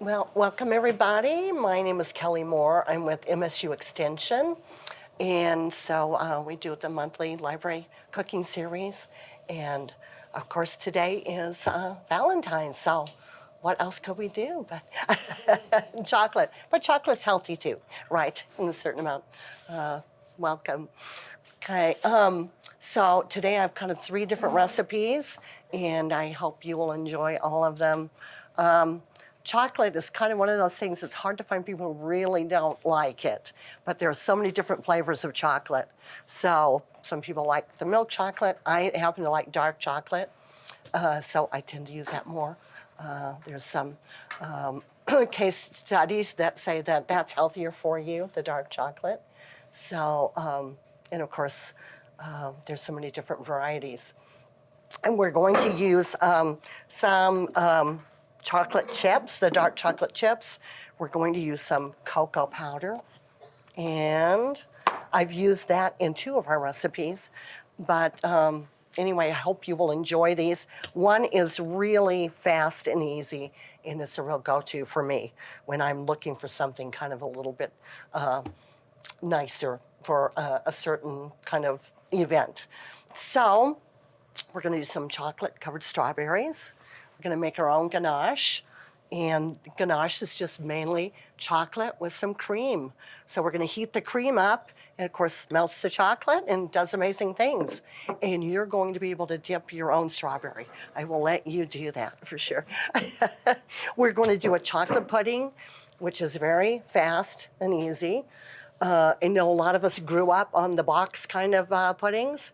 Well, welcome everybody. My name is Kelly Moore. I'm with MSU Extension. And so we do the monthly library cooking series. And of course, today is Valentine's. So what else could we do but chocolate? But chocolate's healthy too, right? In a certain amount. Welcome. Okay. So today I've kind of 3 different recipes, and I hope you will enjoy all of them. Chocolate is kind of one of those things that's hard to find people who really don't like it, but there are so many different flavors of chocolate. So some people like the milk chocolate. I happen to like dark chocolate, so I tend to use that more. There's some case studies that say that that's healthier for you, the dark chocolate. So, and of course, there's so many different varieties. And we're going to use some chocolate chips, the dark chocolate chips. We're going to use some cocoa powder. And I've used that in 2 of our recipes. But anyway, I hope you will enjoy these. One is really fast and easy, and it's a real go-to for me when I'm looking for something kind of a little bit nicer for a certain kind of event. So we're going to use some chocolate-covered strawberries. We're going to make our own ganache. And ganache is just mainly chocolate with some cream. So we're going to heat the cream up, and of course melts the chocolate and does amazing things. And you're going to be able to dip your own strawberry. I will let you do that for sure. We're going to do a chocolate pudding, which is very fast and easy. I know a lot of us grew up on the box kind of puddings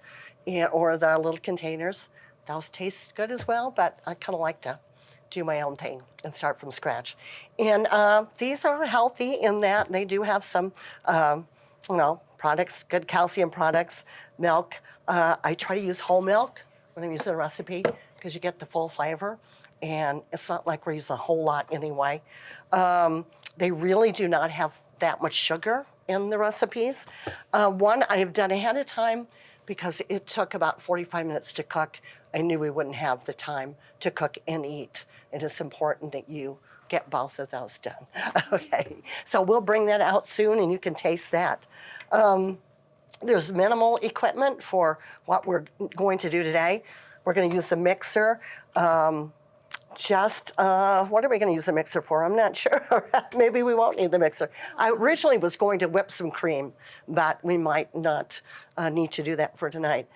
or the little containers. Those taste good as well, but I kind of like to do my own thing and start from scratch. And these are healthy in that they do have some, products, good calcium products, milk. I try to use whole milk when I'm using a recipe because you get the full flavor, and it's not like we're using a whole lot anyway. They really do not have that much sugar in the recipes. One I have done ahead of time because it took about 45 minutes to cook. I knew we wouldn't have the time to cook and eat. It is important that you get both of those done. Okay, so we'll bring that out soon and you can taste that. There's minimal equipment for what we're going to do today. We're going to use the mixer. What are we going to use the mixer for? I'm not sure. Maybe we won't need the mixer. I originally was going to whip some cream, but we might not need to do that for tonight.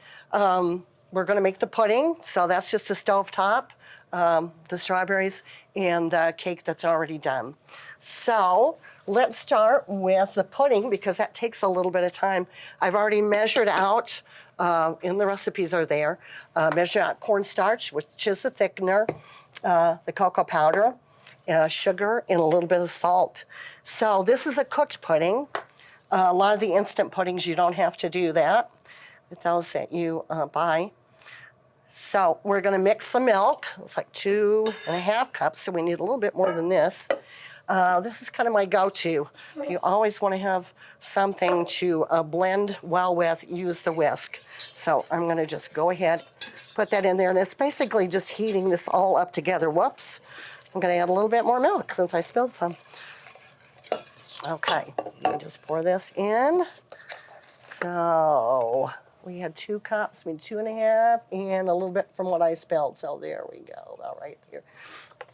We're going to make the pudding, so that's just a stovetop, the strawberries, and the cake that's already done. So let's start with the pudding because that takes a little bit of time. I've already measured out, and the recipes are there, measure out cornstarch, which is a thickener, the cocoa powder, sugar, and a little bit of salt. So this is a cooked pudding. A lot of the instant puddings, you don't have to do that with those that you buy. So we're going to mix some milk. It's like 2.5 cups, so we need a little bit more than this. This is kind of my go-to. You always want to have something to blend well with, use the whisk. So I'm going to just go ahead, put that in there, and it's basically just heating this all up together. Whoops. I'm going to add a little bit more milk since I spilled some. Okay, let me just pour this in. So we had 2 cups, we had 2.5, and a little bit from what I spilled. So there we go, about right here.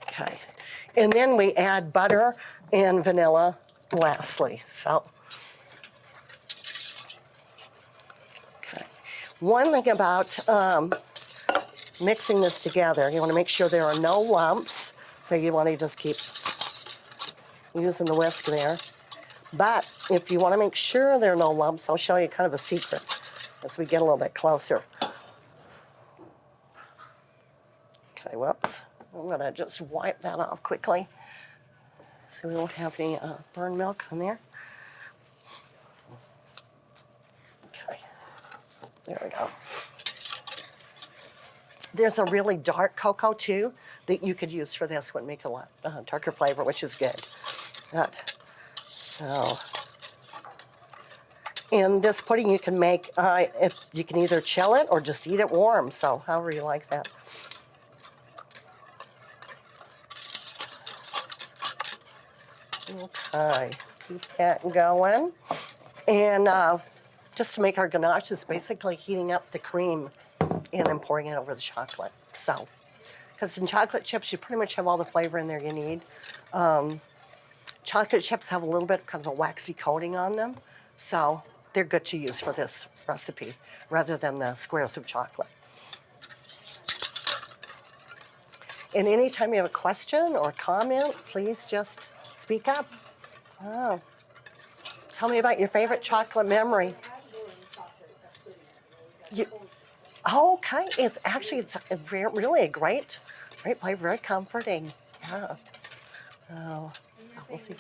Okay, and then we add butter and vanilla lastly. So, okay. One thing about mixing this together, you want to make sure there are no lumps. So you want to just keep using the whisk there. But if you want to make sure there are no lumps, I'll show you kind of a secret as we get a little bit closer. Okay, whoops. I'm going to just wipe that off quickly so we won't have any burned milk on there. Okay, there we go. There's a really dark cocoa, too, that you could use for this. Would make a lot darker flavor, which is good. So, in this pudding you can make, you can either chill it or just eat it warm, so however you like that. Okay, keep that going. And just to make our ganache is basically heating up the cream and then pouring it over the chocolate. So, because in chocolate chips, you pretty much have all the flavor in there you need. Chocolate chips have a little bit kind of a waxy coating on them, so they're good to use for this recipe rather than the squares of chocolate. And anytime you have a question or comment, please just speak up. Oh. Tell me about your favorite chocolate memory. You, okay, it's really a great flavor, very comforting. Yeah. Oh, we'll see.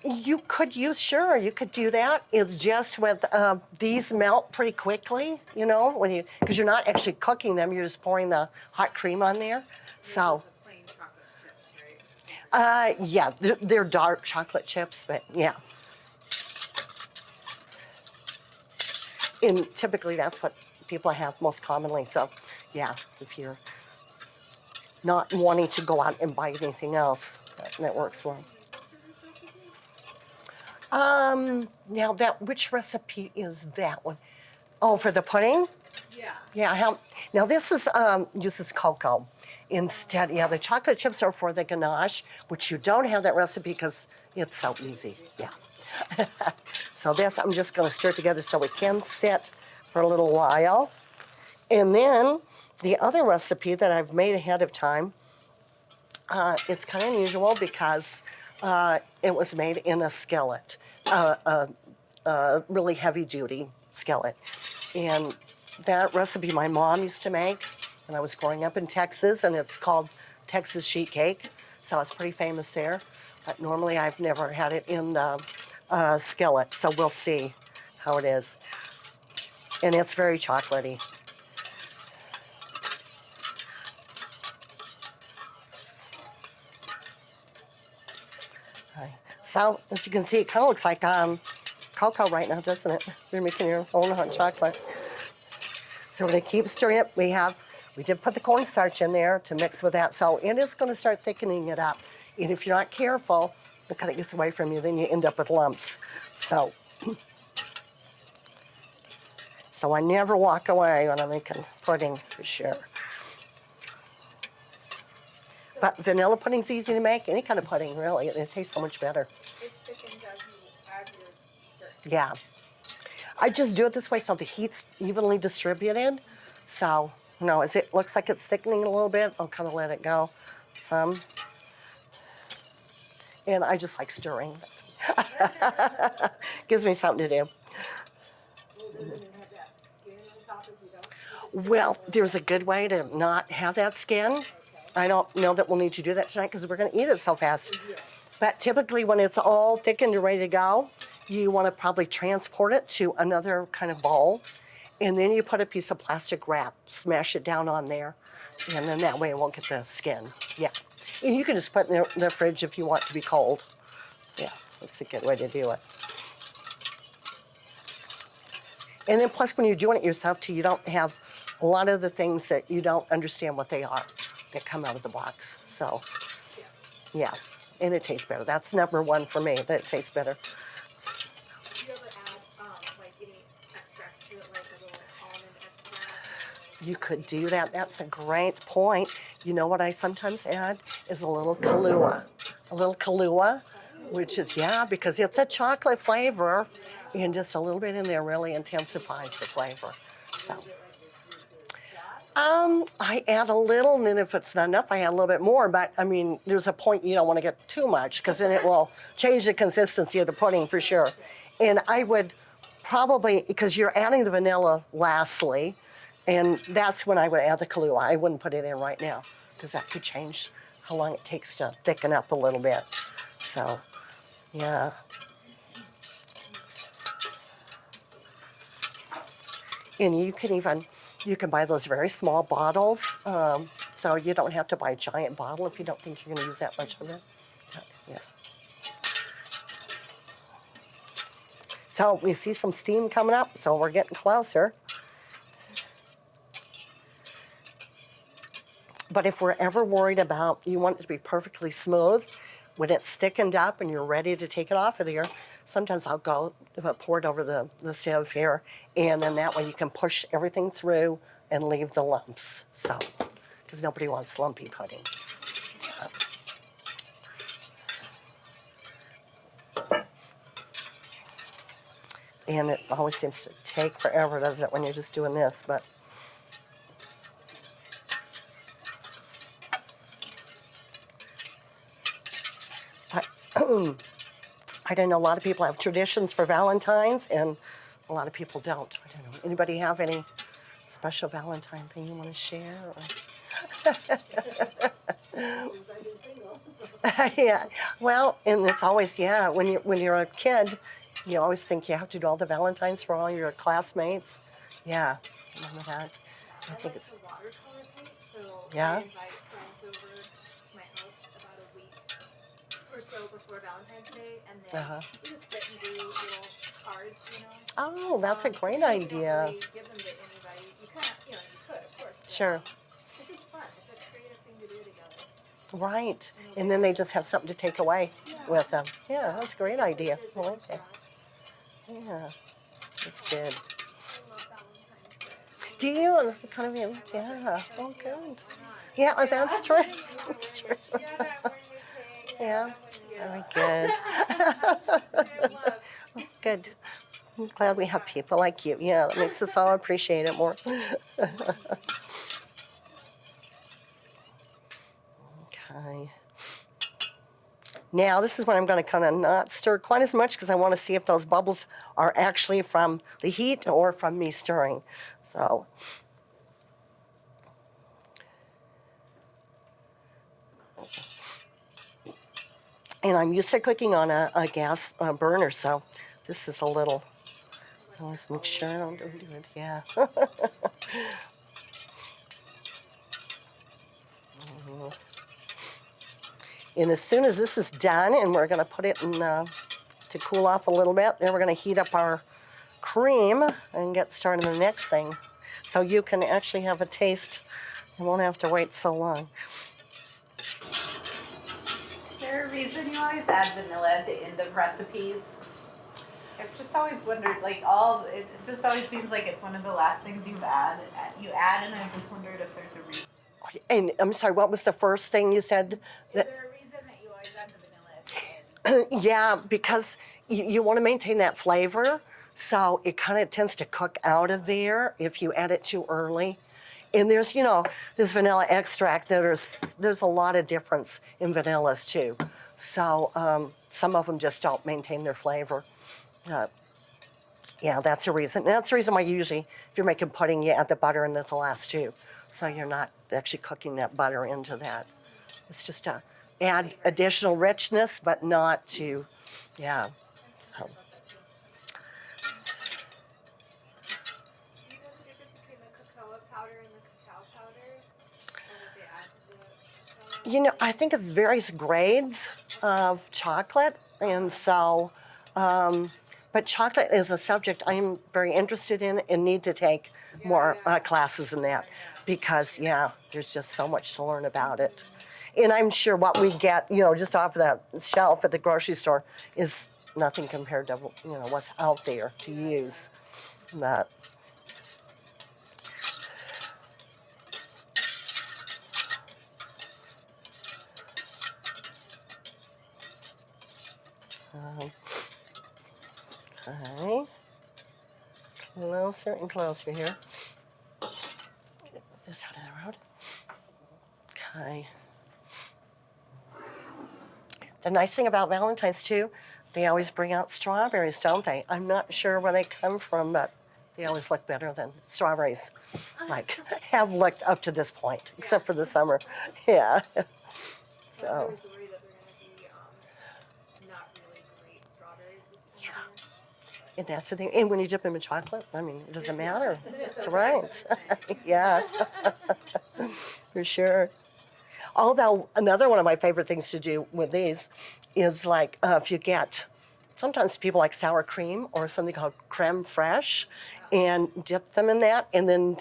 You could use, sure, you could do that. It's just with these melt pretty quickly, you know, because you're not actually cooking them, you're just pouring the hot cream on there. So, Plain chocolate chips, right? yeah, they're dark chocolate chips, but yeah. And typically that's what people have most commonly. So, yeah, if you're not wanting to go out and buy anything else, that works well. Now which recipe is that one? Oh, for the pudding? Yeah. Yeah, now this is uses cocoa instead. Yeah, the chocolate chips are for the ganache, which you don't have that recipe because it's so easy. Yeah. So this, I'm just going to stir it together so it can sit for a little while. And then the other recipe that I've made ahead of time, it's kind of unusual because it was made in a skillet, a really heavy-duty skillet. And that recipe my mom used to make when I was growing up in Texas, and it's called Texas sheet cake. So it's pretty famous there. But normally I've never had it in the skillet, so we'll see how it is. And it's very chocolatey. So as you can see, it kind of looks like cocoa right now, doesn't it? You're making your own hot chocolate. So we're going to keep stirring it. We did put the cornstarch in there to mix with that, so it is going to start thickening it up. And if you're not careful, it kind of gets away from you, then you end up with lumps. So I never walk away when I'm making pudding, for sure. But vanilla pudding's easy to make, any kind of pudding, really. It tastes so much better. It thickens as you add your stir. Yeah. I just do it this way so the heat's evenly distributed. So, you know, as it looks like it's thickening a little bit, I'll kind of let it go some. And I just like stirring. Gives me something to do. Well, there's a good way to not have that skin. I don't know that we'll need to do that tonight because we're going to eat it so fast. But typically when it's all thickened and ready to go, you want to probably transport it to another kind of bowl. And then you put a piece of plastic wrap, smash it down on there, and then that way it won't get the skin. Yeah. And you can just put it in the fridge if you want to be cold. Yeah, that's a good way to do it. And then plus when you're doing it yourself too, you don't have a lot of the things that you don't understand what they are that come out of the box. So, yeah, and it tastes better. That's number one for me, that it tastes better. Do you ever add like any extracts to it, like a little almond extract? You could do that. That's a great point. You know what I sometimes add is a little Kahlua. A little Kahlua, which is, yeah, because it's a chocolate flavor, and just a little bit in there really intensifies the flavor. So, I add a little, and then if it's not enough, I add a little bit more. But I mean, there's a point you don't want to get too much because then it will change the consistency of the pudding for sure. And I would probably, because you're adding the vanilla lastly, and that's when I would add the Kahlua. I wouldn't put it in right now because that could change how long it takes to thicken up a little bit. So, yeah. And you can buy those very small bottles, so you don't have to buy a giant bottle if you don't think you're going to use that much of it. Yeah. So we see some steam coming up, so we're getting closer. But if we're ever worried about, you want it to be perfectly smooth, when it's thickened up and you're ready to take it off of there, sometimes I'll go pour it over the sieve here, and then that way you can push everything through and leave the lumps. So, because nobody wants lumpy pudding. And it always seems to take forever, doesn't it, when you're just doing this, but. I don't know, a lot of people have traditions for Valentine's, and a lot of people don't. I don't know. Anybody have any special Valentine thing you want to share? Yeah. Well, and it's always, yeah, when you're a kid, you always think you have to do all the Valentines for all your classmates. Yeah, remember that? I think it's a watercolor paint, so Yeah? I invite friends over to my house about a week or so before Valentine's Day, and then we just sit and do little cards, you know. Oh, that's a You great don't idea. really give them to anybody. You kind of, you could, of course. But, Sure. it's just fun. It's a creative thing to do together. Right. And then they just have something to take away with them. Yeah, that's a great idea. I like that. Yeah, that's good. I love Valentine's Day. Do you? It's kind of, yeah. Oh, good. Yeah, that's true. That's true. Yeah, very good. Good. I'm glad we have people like you. Yeah, that makes us all appreciate it more. Okay. Now, this is when I'm going to kind of not stir quite as much because I want to see if those bubbles are actually from the heat or from me stirring. So, and I'm used to cooking on a gas burner, so this is a little, I always make sure I don't do it, yeah. And as soon as this is done, and we're going to put it in to cool off a little bit, then we're going to heat up our cream and get started on the next thing. So you can actually have a taste. You won't have to wait so long. Is there a reason you always add vanilla at the end of recipes? I've just always wondered, it just always seems like it's one of the last things you add, and I just wondered if there's a reason. And I'm sorry, what was the first thing you said? Is there a reason that you always add the vanilla at the end? Yeah, because you want to maintain that flavor, so it kind of tends to cook out of there if you add it too early. And there's vanilla extract. There's a lot of difference in vanillas too. So some of them just don't maintain their flavor. Yeah, that's the reason. And that's the reason why usually, if you're making pudding, you add the butter in the last too. So you're not actually cooking that butter into that. It's just to add additional richness, but not to, yeah. So. Do you know the difference between the cocoa powder and the cacao powder? Or what they add to the cacao? I think it's various grades of chocolate, and so, but chocolate is a subject I'm very interested in and need to take more classes in that because, there's just so much to learn about it. And I'm sure what we get, just off the shelf at the grocery store is nothing compared to, what's out there to use. But, okay. Closer and closer here. Get this out of the road. Okay. The nice thing about Valentine's too, they always bring out strawberries, don't they? I'm not sure where they come from, but they always look better than strawberries, have looked up to this point, except for the summer. Yeah. So. Everyone's worried that they're going to be not really great strawberries this time of year. And that's the thing. And when you dip them in chocolate, it doesn't matter. That's right. Yeah. For sure. Although another one of my favorite things to do with these is if you get, sometimes people like sour cream or something called creme fraiche, and dip them in that, and then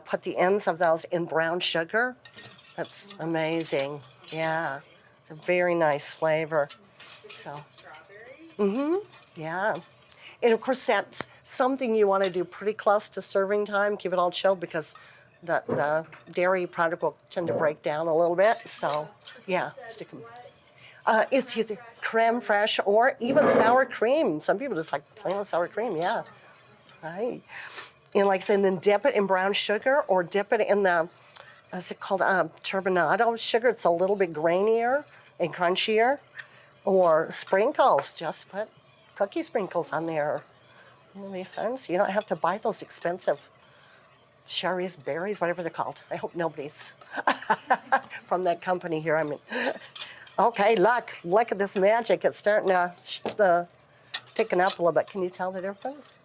put the ends of those in brown sugar. That's amazing. Yeah. It's a very nice flavor. So, Strawberry. yeah. And of course, that's something you want to do pretty close to serving time. Keep it all chilled because the dairy product will tend to break down a little bit. So, yeah, stick 'em. It's either creme fraiche or even sour cream. Some people just like plain sour cream, yeah. Right. And like I said, then dip it in brown sugar or dip it in the, what's it called, turbinado sugar. It's a little bit grainier and crunchier. Or sprinkles, just put cookie sprinkles on there. It'll be fun. So you don't have to buy those expensive cherries, berries, whatever they're called. I hope nobody's from that company here. I mean, okay, look at this magic. It's starting to picking up a little bit. Can you tell the difference?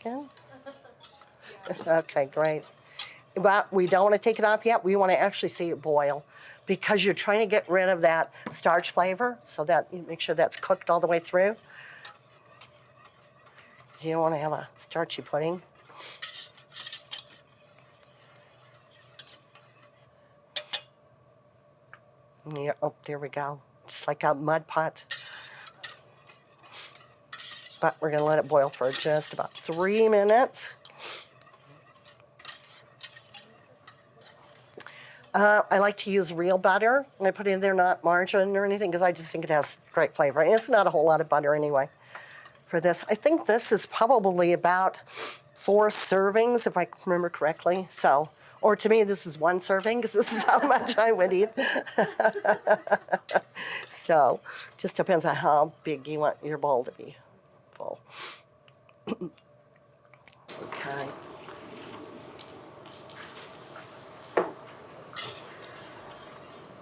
Okay. Okay, great. But we don't want to take it off yet. We want to actually see it boil because you're trying to get rid of that starch flavor so that you make sure that's cooked all the way through. You don't want to have a starchy pudding. Yeah, oh, there we go. Just like a mud pot. But we're going to let it boil for just about 3 minutes. I like to use real butter when I put it in there, not margarine or anything, because I just think it has great flavor. And it's not a whole lot of butter anyway for this. I think this is probably about 4 servings, if I remember correctly. So, or to me, this is 1 serving, because this is how much I would eat. So, just depends on how big you want your bowl to be full. Okay.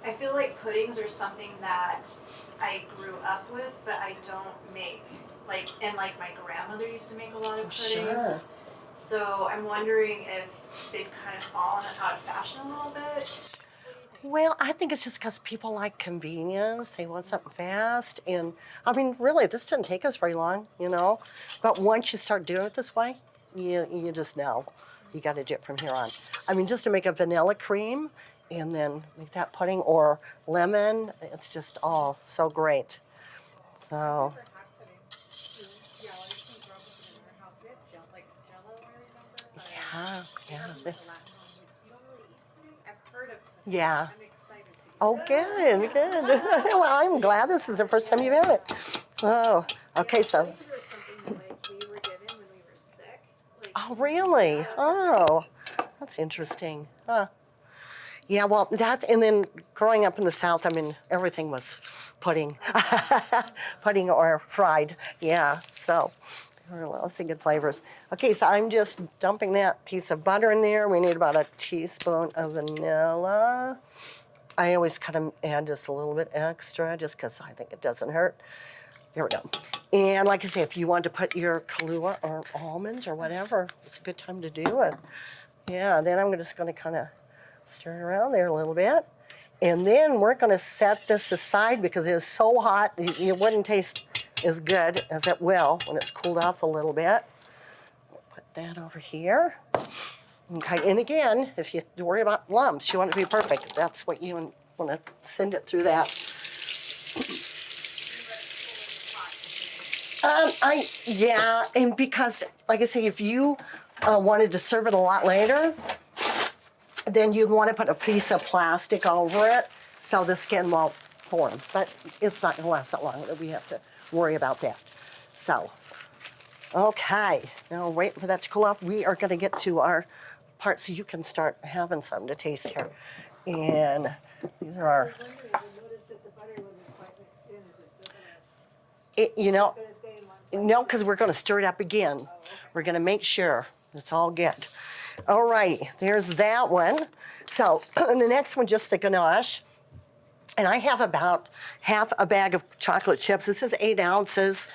I feel like puddings are something that I grew up with, but I don't make. And my grandmother used to make a lot of puddings. Sure. So I'm wondering if they've kind of fallen out of fashion a little bit. Well, I think it's just because people like convenience. They want something fast. And, I mean, really, this doesn't take us very long, you know. But once you start doing it this way, you just know you got to do it from here on. I mean, just to make a vanilla cream and then make that pudding or lemon, it's just all so great. So, yeah, that's, I've heard of them. yeah. I'm excited to. Oh, good, good. Well, I'm glad this is the first time you've had it. Oh, okay, so. Puddings were something that we were given when we were sick. Oh, really? Oh, that's interesting. Huh. Yeah, well, and then growing up in the South, I mean, everything was pudding. Pudding or fried, yeah, so lots of good flavors. Okay, so I'm just dumping that piece of butter in there. We need about a teaspoon of vanilla. I always kind of add just a little bit extra just because I think it doesn't hurt. There we go. And like I say, if you want to put your Kahlua or almond or whatever, it's a good time to do it. Yeah, then I'm just going to kind of stir it around there a little bit. And then we're going to set this aside because it is so hot, it wouldn't taste as good as it will when it's cooled off a little bit. Put that over here. Okay, and again, if you worry about lumps, you want it to be perfect. That's what you want to send it through that. Yeah, and because, like I say, if you wanted to serve it a lot later, then you'd want to put a piece of plastic over it so the skin won't form. But it's not going to last that long that we have to worry about that. So, okay, now waiting for that to cool off. We are going to get to our part so you can start having something to taste here. And these are our... No, because we're going to stir it up again. We're going to make sure it's all good. All right, there's that one. So the next one, just the ganache. And I have about half a bag of chocolate chips. This is 8 ounces,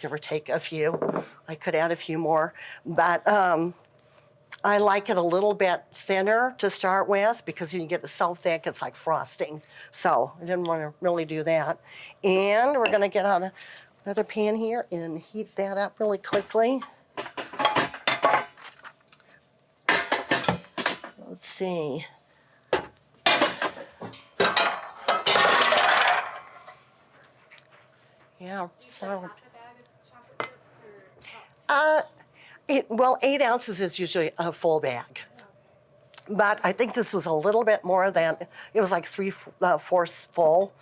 give or take a few. I could add a few more. But I like it a little bit thinner to start with because when you get it so thick, it's like frosting. So I didn't want to really do that. And we're going to get on another pan here and heat that up really quickly. Let's see. Yeah, So you said so. half a bag of chocolate chips or how? Well, 8 ounces is usually a full bag. But I think this was a little bit more than, it was like three-fourths full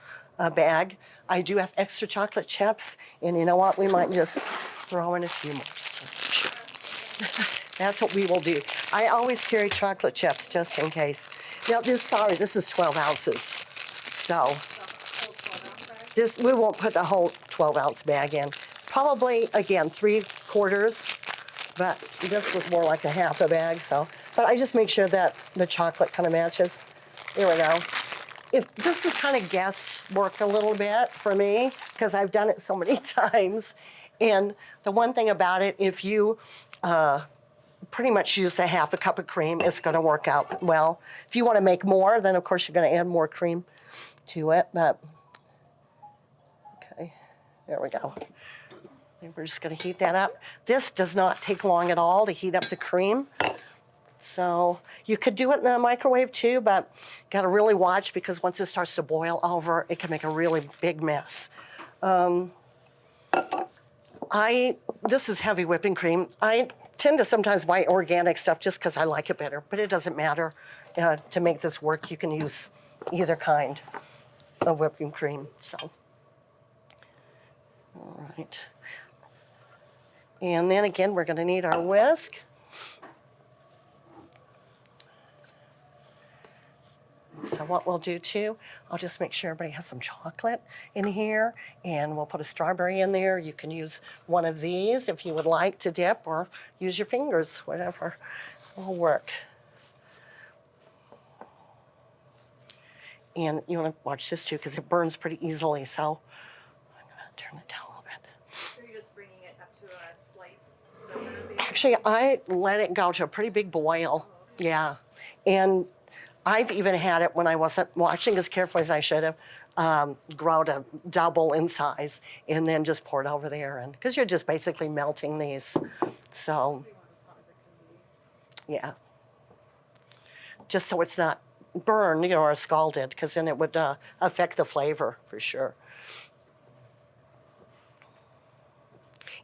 bag. I do have extra chocolate chips, and you know what? We might just throw in a few more. So, sure. That's what we will do. I always carry chocolate chips just in case. Now, this is 12 ounces. So this, we won't put the whole 12-ounce bag in. Probably, again, 3/4. But this was more like a half a bag, so. But I just make sure that the chocolate kind of matches. There we go. If this is kind of guesswork a little bit for me, because I've done it so many times. And the one thing about it, if you pretty much use a half a cup of cream, it's going to work out well. If you want to make more, then of course you're going to add more cream to it. But okay, there we go. And we're just going to heat that up. This does not take long at all to heat up the cream. So you could do it in the microwave too, but got to really watch because once it starts to boil over, it can make a really big mess. This is heavy whipping cream. I tend to sometimes buy organic stuff just because I like it better, but it doesn't matter. To make this work, you can use either kind of whipping cream. So, all right. And then again, we're going to need our whisk. So what we'll do too, I'll just make sure everybody has some chocolate in here, and we'll put a strawberry in there. You can use one of these if you would like to dip, or use your fingers, whatever will work. And you want to watch this too because it burns pretty easily, so I'm going to turn it down a little bit. So you're just bringing it up to a slight simmer, basically? Actually, I let it go to a pretty big boil. Yeah. And I've even had it when I wasn't watching as carefully as I should have, grow to double in size and then just pour it over there. And because you're just basically melting these. So, yeah. Just so it's not burned, or scalded, because then it would affect the flavor for sure.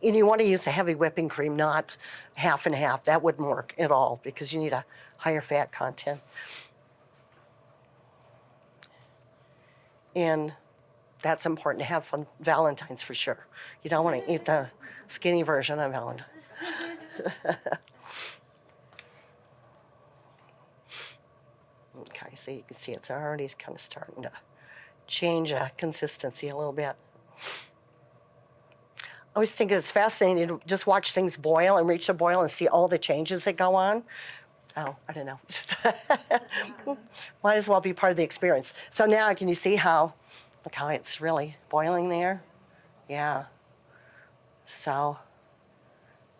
And you want to use the heavy whipping cream, not half and half. That wouldn't work at all because you need a higher fat content. And that's important to have on Valentine's for sure. You don't want to eat the skinny version on Valentine's. Okay, so you can see it's already kind of starting to change consistency a little bit. I always think it's fascinating to just watch things boil and reach a boil and see all the changes that go on. Oh, I don't know. Might as well be part of the experience. So now can you see how, look how it's really boiling there? Yeah. So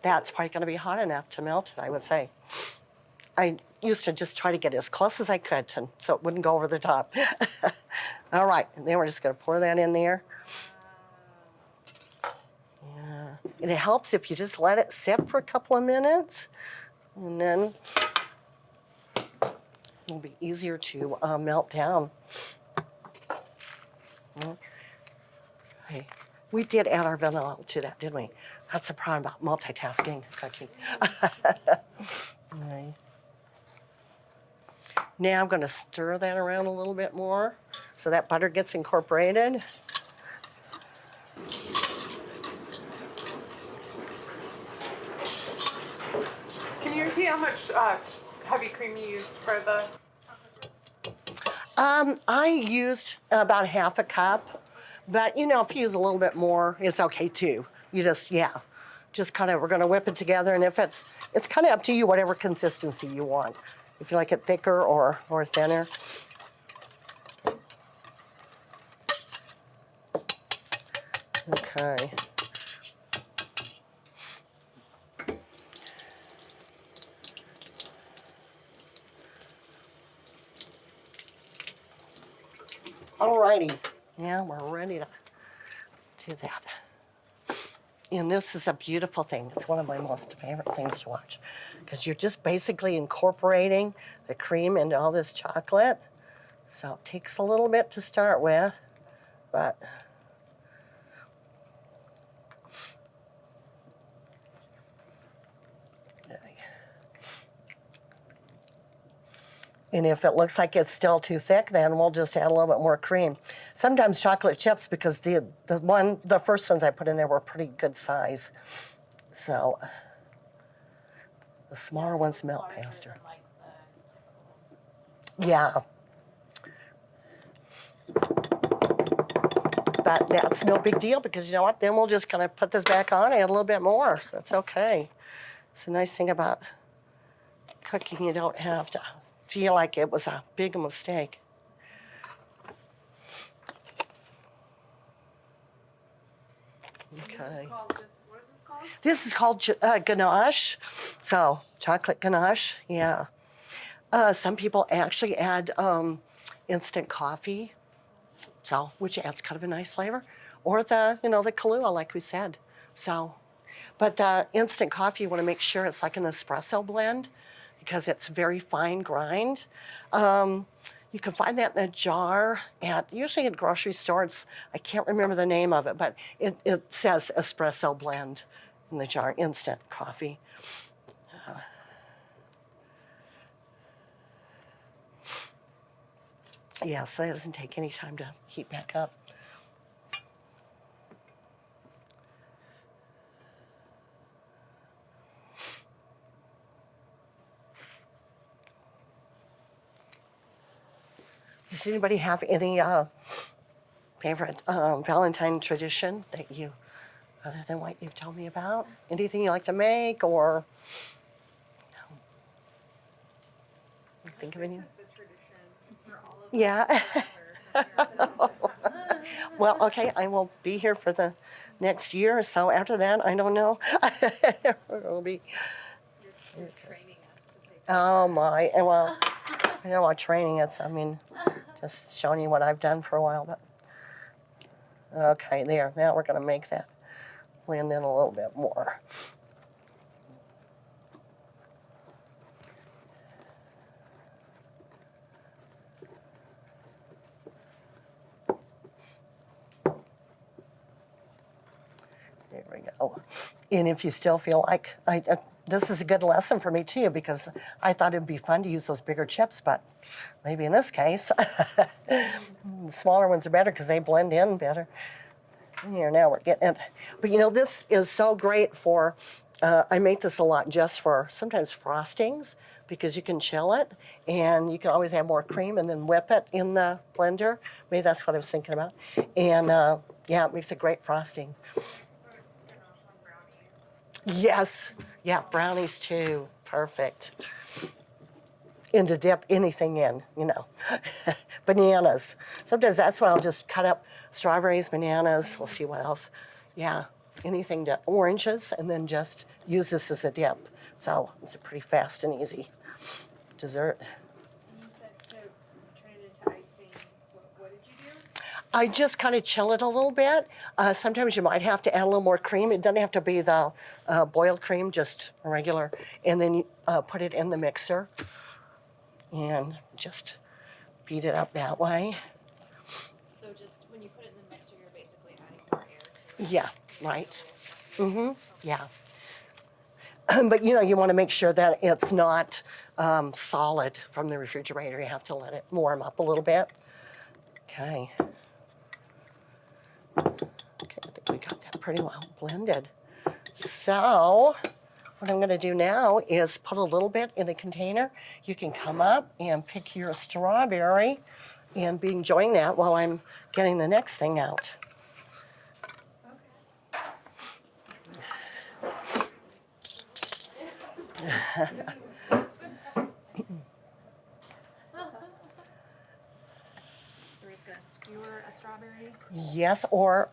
that's probably going to be hot enough to melt it, I would say. I used to just try to get as close as I could so it wouldn't go over the top. All right, and then we're just going to pour that in there. Yeah, and it helps if you just let it sit for a couple of minutes, and then it'll be easier to melt down. Okay. We did add our vanilla to that, didn't we? That's the problem about multitasking cooking. Okay. Now I'm going to stir that around a little bit more so that butter gets incorporated. Can you repeat how much heavy cream you used for the? I used about half a cup, but if you use a little bit more, it's okay too. You just kind of, we're going to whip it together, and if it's kind of up to you, whatever consistency you want. If you like it thicker or thinner. Okay. Alrighty, now we're ready to do that. And this is a beautiful thing. It's one of my most favorite things to watch because you're just basically incorporating the cream into all this chocolate. So it takes a little bit to start with, but And if it looks like it's still too thick, then we'll just add a little bit more cream. Sometimes chocolate chips, because the first ones I put in there were pretty good size. So the smaller ones melt Larger faster. than, like, the typical. Yeah. But that's no big deal, because you know what? Then we'll just kind of put this back on, add a little bit more. That's okay. It's a nice thing about cooking. You don't have to feel like it was a big mistake. Okay. This is called ganache. So chocolate ganache, yeah. Some people actually add instant coffee, so which adds kind of a nice flavor, or the Kahlua, like we said. So, but the instant coffee, you want to make sure it's like an espresso blend, because it's very fine grind. You can find that in a jar usually at grocery stores. I can't remember the name of it, but it says espresso blend in the jar, instant coffee. Yeah, so it doesn't take any time to heat back up. Does anybody have any favorite Valentine tradition that other than what you've told me about? Anything you like to make, or no? You think of any? Yeah. Well, okay, I will be here for the next year or so. After that, I don't know. It'll be. Oh my! Well, I don't know what training it's. I mean, just showing you what I've done for a while. But okay, there. Now we're going to make that blend in a little bit more. There we go. And if you still feel like this is a good lesson for me too, because I thought it'd be fun to use those bigger chips, but maybe in this case, the smaller ones are better because they blend in better. Here, now we're getting it. But this is so great for, I make this a lot just for sometimes frostings, because you can chill it and you can always add more cream and then whip it in the blender. Maybe that's what I was thinking about. And yeah, it makes a great frosting. Yes. Yeah, brownies too. Perfect. And to dip anything in, Bananas. Sometimes that's why I'll just cut up strawberries, bananas. Let's see what else. Yeah, anything to oranges, and then just use this as a dip. So it's a pretty fast and easy dessert. You said to turn it into icing. What did you do? I just kind of chill it a little bit. Sometimes you might have to add a little more cream. It doesn't have to be the boiled cream, just regular. And then you put it in the mixer and just beat it up that way. So just when you put it in the mixer, you're basically adding more air to it. Yeah, right. Yeah. But you want to make sure that it's not solid from the refrigerator. You have to let it warm up a little bit. Okay. Okay, I think we got that pretty well blended. So what I'm going to do now is put a little bit in a container. You can come up and pick your strawberry and be enjoying that while I'm getting the next thing out. So we're just gonna skewer a strawberry. Yes, or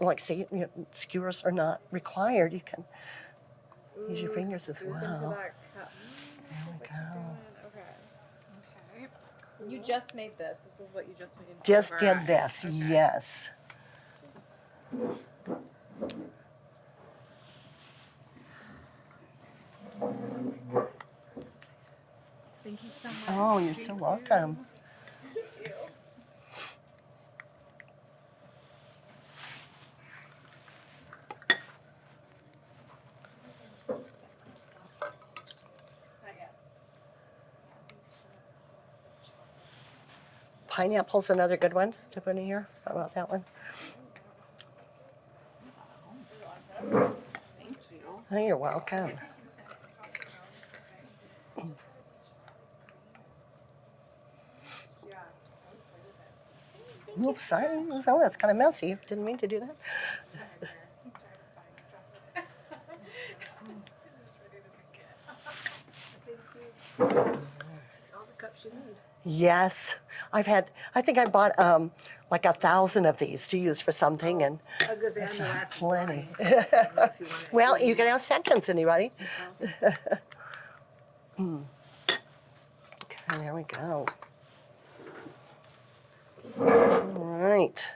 skewers are not required. You can use your fingers as well. There we go. Okay. You just made this. This is what you just made. Just did Alright. this, Okay. yes. Thank you so much. Oh, you're so welcome. pineapple's another good one to put in here. How about that one? Thank you. Oh, you're welcome. Oops, sorry. Oh, that's kind of messy. Didn't mean to do that. All the cups you need. Yes, I think I bought like 1,000 of these to use for something, and I was gonna say I'm the last plenty. one. I don't know if you want it. Well, you can have seconds, anybody. Okay, there we go. All right.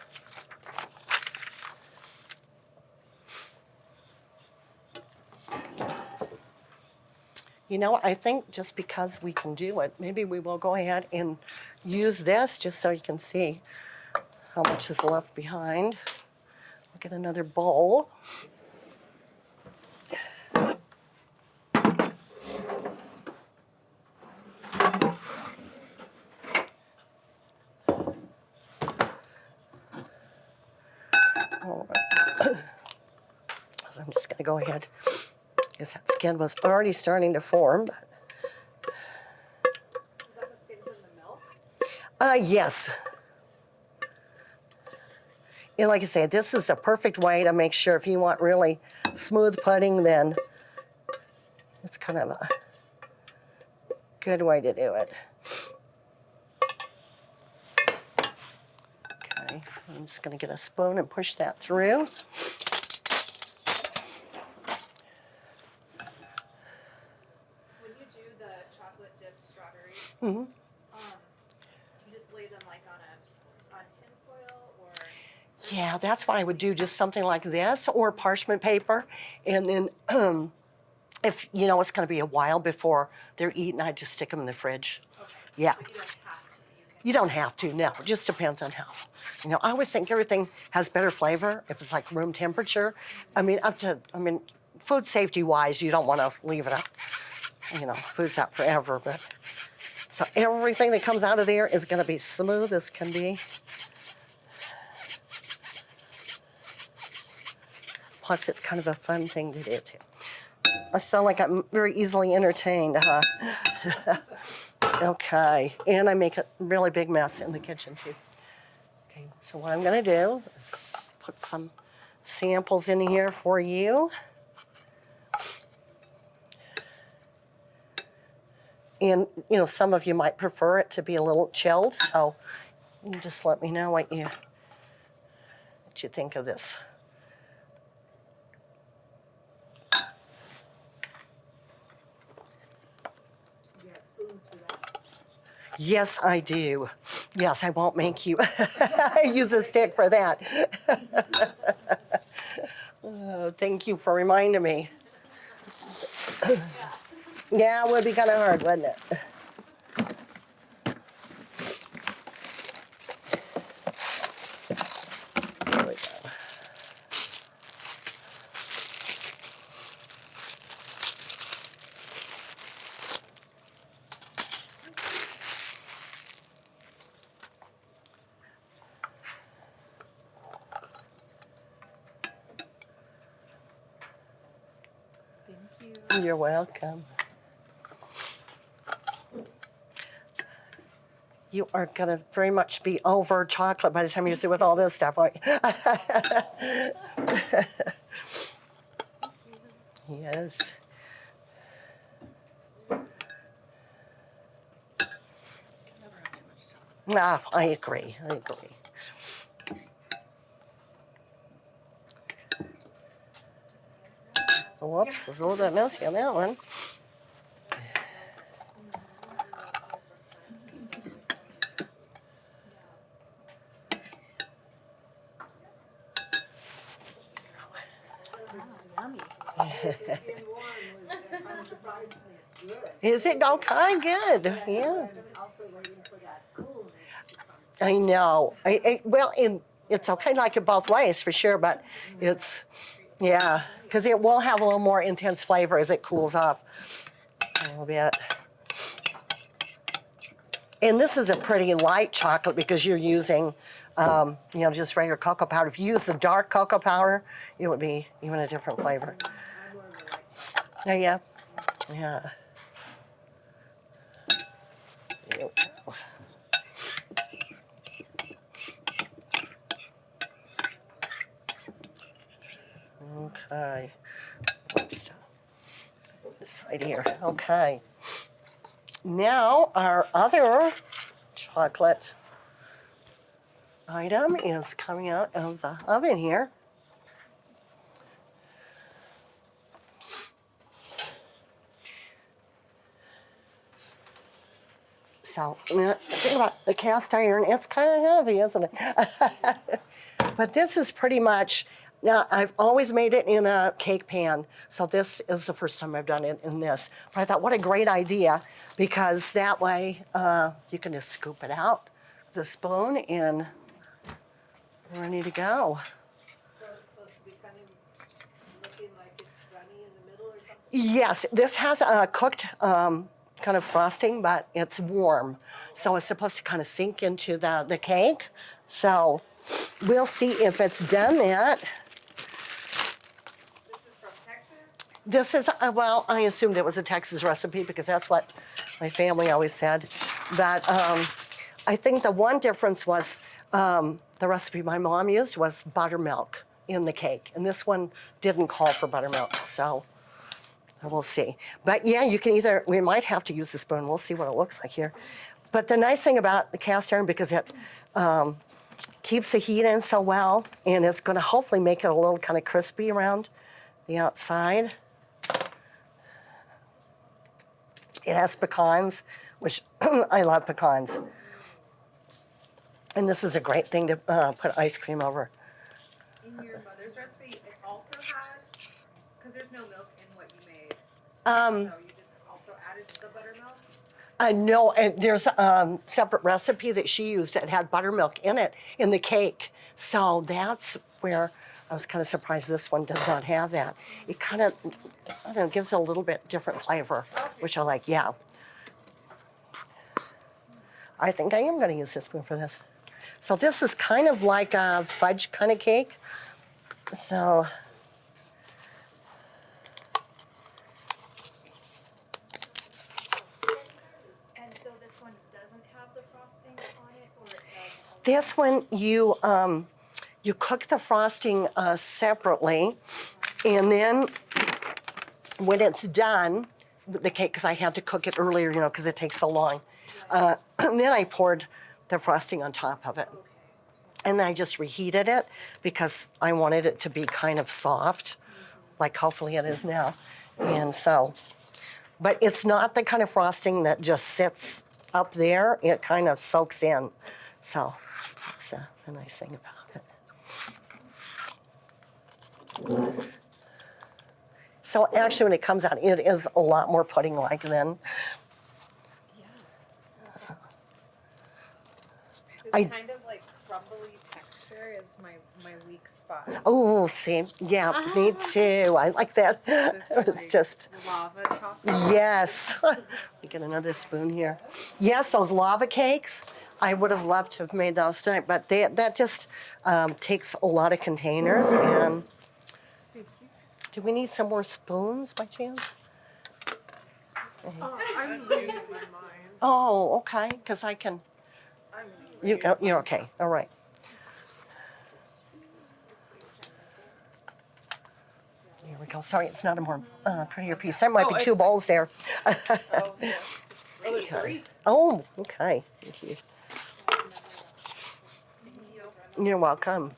You know, I think just because we can do it, maybe we will go ahead and use this just so you can see how much is left behind. We'll get another bowl. All right. So I'm just going to go ahead. I guess that skin was already starting to form. But Is that the skin from the milk? yes. And like I say, this is the perfect way to make sure if you want really smooth pudding, then it's kind of a good way to do it. Okay, I'm just going to get a spoon and push that through. When you do the chocolate dipped strawberries, Mhm. you just lay them like on tin foil or Yeah, that's what I would do, just something like this or parchment paper. And then if you know it's going to be a while before they're eaten, I just stick them in the fridge. okay. Yeah. But you don't have to. You don't have to, no. It just depends on how. You know, I always think everything has better flavor if it's like room temperature. I mean, food safety wise, you don't want to leave it up. You know, food's out forever, but so everything that comes out of there is going to be smooth as can be. Plus, it's kind of a fun thing to do too. I sound like I'm very easily entertained, huh? Okay, and I make a really big mess in the kitchen too. Okay, so what I'm gonna do is put some samples in here for you. And, you know, some of you might prefer it to be a little chilled, so you just let me know what you think of this. You have spoons for that. Yes, I do. Yes, I won't make you use a stick for that. Oh, thank you for reminding me. Yeah, it would be kind of hard, wouldn't it? There we go. Thank you. You're welcome. You are going to very much be over chocolate by the time you're through with all this stuff, aren't you? Yes. Ah, I agree. I agree. Whoops, was a little bit messy on that one. Is it okay? Good. Yeah. I know. It's okay like it both ways for sure, but it's, yeah, because it will have a little more intense flavor as it cools off a little bit. And this is a pretty light chocolate because you're using, just regular cocoa powder. If you use the dark cocoa powder, it would be even a different flavor. Yeah. Yeah. Okay. Oops. This side here. Okay. Now our other chocolate item is coming out of the oven here. So, think about the cast iron, it's kind of heavy, isn't it? But this is pretty much, now I've always made it in a cake pan, so this is the first time I've done it in this. But I thought, what a great idea, because that way you can just scoop it out with a spoon and ready to go. So it's supposed to be kind of looking like it's runny in the middle or something? Yes, this has a cooked kind of frosting, but it's warm. So it's supposed to kind of sink into the cake. So we'll see if it's done that. This is, well, I assumed it was a Texas recipe because that's what my family always said. But I think the one difference was the recipe my mom used was buttermilk in the cake. And this one didn't call for buttermilk, so we'll see. But yeah, you can either, we might have to use the spoon. We'll see what it looks like here. But the nice thing about the cast iron, because it keeps the heat in so well, and it's gonna hopefully make it a little kind of crispy around the outside. It has pecans, which I love pecans. And this is a great thing to put ice cream over. In your mother's recipe, it also had, because there's no milk in what you made, Um, so you just also added the buttermilk? No, and there's a separate recipe that she used. It had buttermilk in it in the cake. So that's where I was kind of surprised this one does not have that. It kind of, I don't know, gives it a little bit different flavor, which I like, yeah. I think I am going to use this spoon for this. So this is kind of like a fudge kind of cake. So And so this one doesn't have the frosting on it, or it does? this one, you cook the frosting separately, and then when it's done, the cake, because I had to cook it earlier, because it takes so long. And then I poured the frosting on top of it. And then I just reheated it because I wanted it to be kind of soft, like hopefully it is now. And so, but it's not the kind of frosting that just sits up there. It kind of soaks in. So that's a nice thing about it. So actually when it comes out, it is a lot more pudding-like then. It's kind of like crumbly texture is my weak spot. Oh, see, yeah, me too. I like that. It's just, Lava chocolate. yes. Let me get another spoon here. Yes, those lava cakes, I would have loved to have made those tonight, but that just takes a lot of containers. And do we need some more spoons by chance? I'm using mine. Oh, okay, because I can, you're okay, all right. Here we go. Sorry, it's not a more prettier piece. There might be two bowls there. There's three. Oh, okay. Thank you. You're welcome.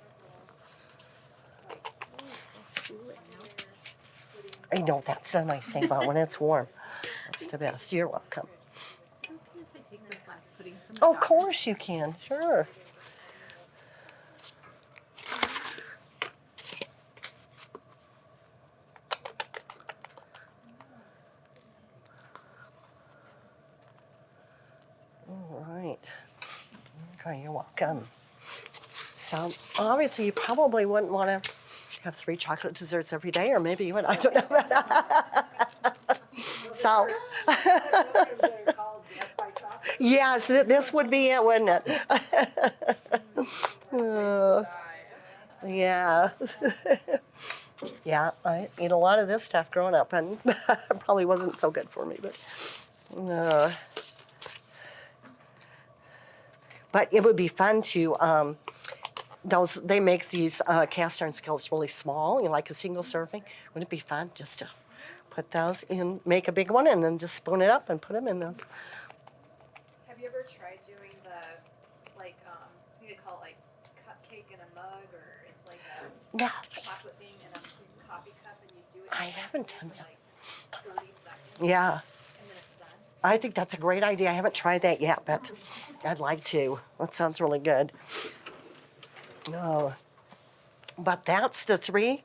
I know that's the nice thing about when it's warm. That's the best. You're welcome. If I take this last pudding from Oh, of course you can. Sure. All right. Okay, you're welcome. So obviously you probably wouldn't want to have 3 chocolate desserts every day, or maybe you would. I don't know. So They're called Death by Chocolate. Yes, this would be it, wouldn't it? Yeah. Yeah, I ate a lot of this stuff growing up, and it probably wasn't so good for me, but it would be fun to, they make these cast iron skillets really small, like a single serving. Wouldn't it be fun just to put those in, make a big one, and then just spoon it up and put them in those? Have you ever tried doing the, like, I think they call it like cupcake in a mug, or it's like a Yeah, chocolate thing in a coffee cup, and you do it. I in the haven't microwave done for like 30 seconds. yeah. And then it's done. I think that's a great idea. I haven't tried that yet, but I'd like to. That sounds really good. Oh, but that's the three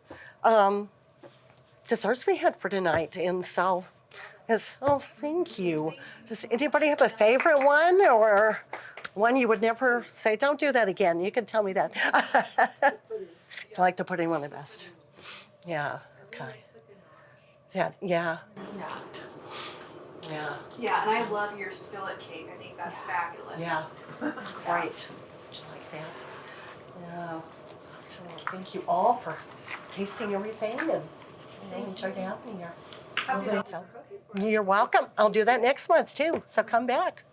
desserts we had for tonight. And so, thank you. Does anybody have a favorite one, or one you would never say, don't do that again? You can tell me that. I like the pudding one the best. Yeah, okay. Yeah. Yeah. Yeah. Yeah, and I love your skillet cake. I think that's fabulous. Yeah, great. Would you like that? Yeah. So thank you all for tasting everything, and enjoyed having you here. So, you're welcome. I'll do that next month too. So come back.